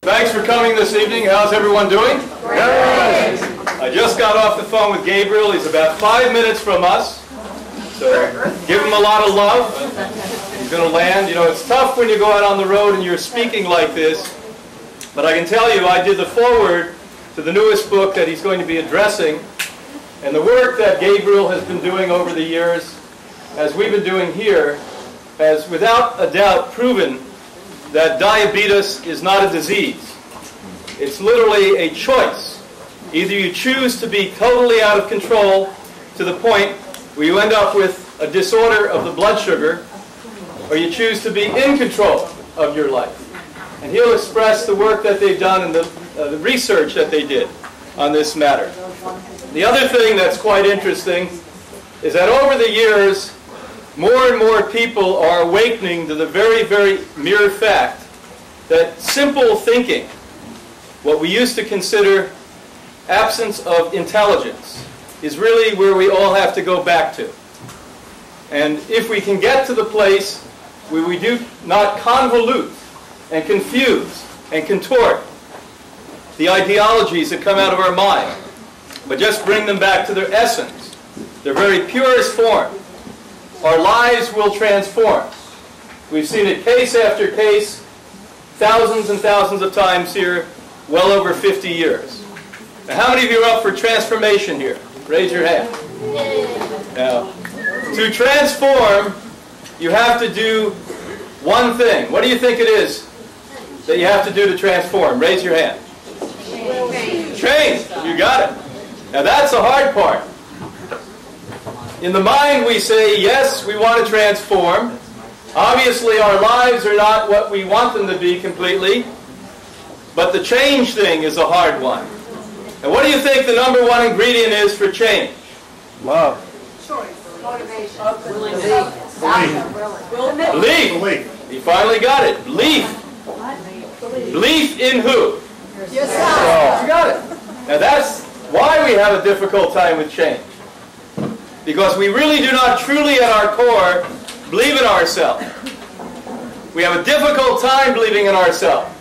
Thanks for coming this evening. How's everyone doing? Great. I just got off the phone with Gabriel. He's about 5 minutes from us. So give him a lot of love. He's going to land. You know, it's tough when you go out on the road and you're speaking like this. But I can tell you, I did the foreword to the newest book that he's going to be addressing. And the work that Gabriel has been doing over the years, as we've been doing here, has without a doubt proven that diabetes is not a disease. It's literally a choice. Either you choose to be totally out of control to the point where you end up with a disorder of the blood sugar, or you choose to be in control of your life. And he'll express the work that they've done and the research that they did on this matter. The other thing that's quite interesting is that over the years, more and more people are awakening to the very, very mere fact that simple thinking, what we used to consider absence of intelligence, is really where we all have to go back to. And if we can get to the place where we do not convolute and confuse and contort the ideologies that come out of our mind, but just bring them back to their essence, their very purest form, our lives will transform. We've seen it case after case, thousands and thousands of times here, well over 50 years. Now, how many of you are up for transformation here? Raise your hand. Now, to transform, you have to do one thing. What do you think it is that you have to do to transform? Raise your hand. Change. You got it. Now, that's the hard part. In the mind, we say, yes, we want to transform. Obviously, our lives are not what we want them to be completely. But the change thing is a hard one. And what do you think the number one ingredient is for change? Love. Choice. Motivation. Belief. Belief. He finally got it. Belief. Belief in who? Yourself. You got it. Now that's why we have a difficult time with change. Because we really do not truly at our core believe in ourselves. We have a difficult time believing in ourselves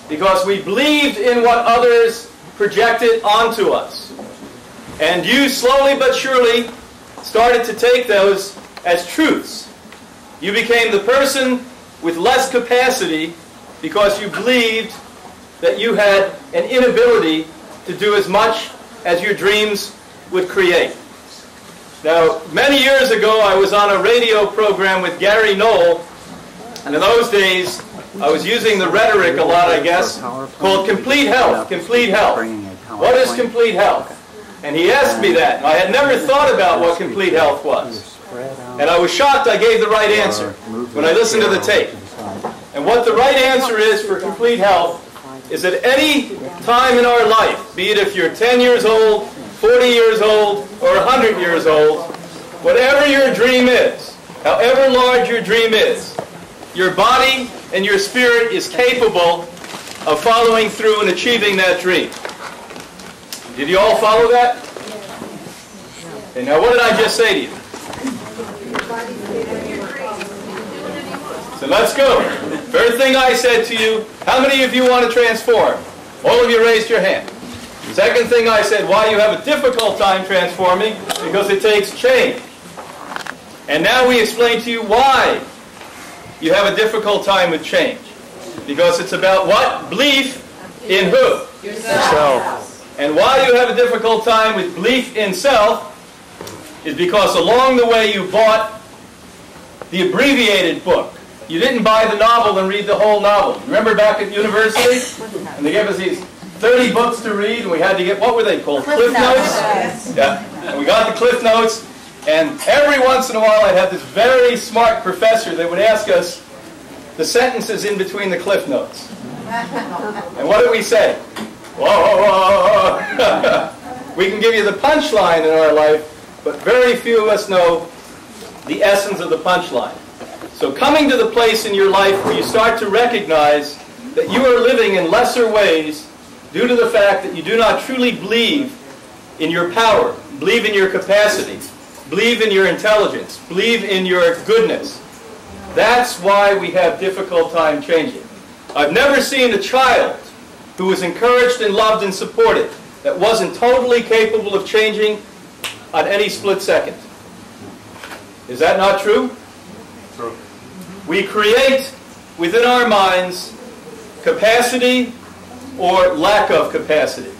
because we believed in what others projected onto us. And you slowly but surely started to take those as truths. You became the person with less capacity because you believed that you had an inability to do as much as your dreams would create. Now, many years ago, I was on a radio program with Gary Knoll, and in those days, I was using the rhetoric a lot, I guess, called complete health, complete health. What is complete health? And he asked me that, and I had never thought about what complete health was. And I was shocked I gave the right answer when I listened to the tape. And what the right answer is for complete health is at any time in our life, be it if you're 10 years old, 40 years old, or 100 years old, whatever your dream is, however large your dream is, your body and your spirit is capable of following through and achieving that dream. Did you all follow that? Okay, now what did I just say to you? So let's go. First thing I said to you, how many of you want to transform? All of you raised your hand. Second thing I said, why you have a difficult time transforming, because it takes change. And now we explain to you why you have a difficult time with change. Because it's about what? Belief in who? Yourself. And why you have a difficult time with belief in self is because along the way you bought the abbreviated book. You didn't buy the novel and read the whole novel. Remember back at university? And they gave us these 30 books to read, and we had to get, what were they called? Cliff Notes? Yeah. And we got the Cliff Notes, and every once in a while I'd have this very smart professor that would ask us the sentences in between the Cliff Notes. And what did we say? Whoa. We can give you the punchline in our life, but very few of us know the essence of the punchline. So coming to the place in your life where you start to recognize that you are living in lesser ways due to the fact that you do not truly believe in your power, believe in your capacity, believe in your intelligence, believe in your goodness. That's why we have difficult time changing. I've never seen a child who was encouraged and loved and supported, that wasn't totally capable of changing on any split second. Is that not true? True. We create within our minds capacity or lack of capacity.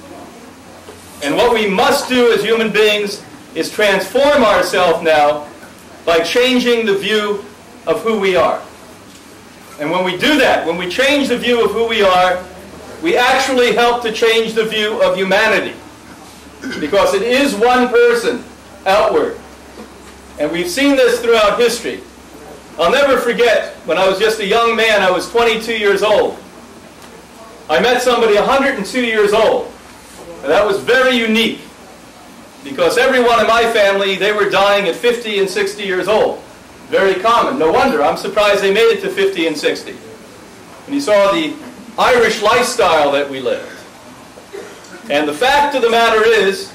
And what we must do as human beings is transform ourselves now by changing the view of who we are. And when we do that, when we change the view of who we are, we actually help to change the view of humanity. Because it is one person outward. And we've seen this throughout history. I'll never forget, when I was just a young man, I was 22 years old. I met somebody 102 years old. And that was very unique. Because everyone in my family, they were dying at 50 and 60 years old. Very common. No wonder. I'm surprised they made it to 50 and 60. And you saw the Irish lifestyle that we lived. And the fact of the matter is,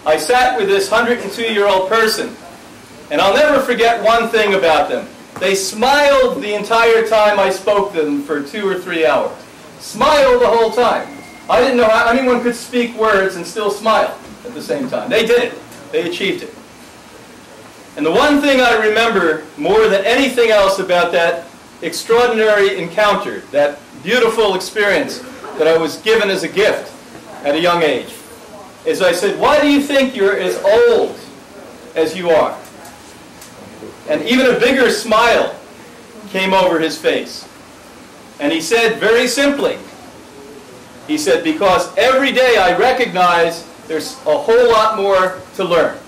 I sat with this 102-year-old person, and I'll never forget one thing about them. They smiled the entire time I spoke to them for 2 or 3 hours. Smiled the whole time. I didn't know how anyone could speak words and still smile at the same time. They did it. They achieved it. And the one thing I remember more than anything else about that extraordinary encounter, that beautiful experience that I was given as a gift at a young age, is I said, why do you think you're as old as you are? And even a bigger smile came over his face. And he said very simply, he said, because every day I recognize there's a whole lot more to learn.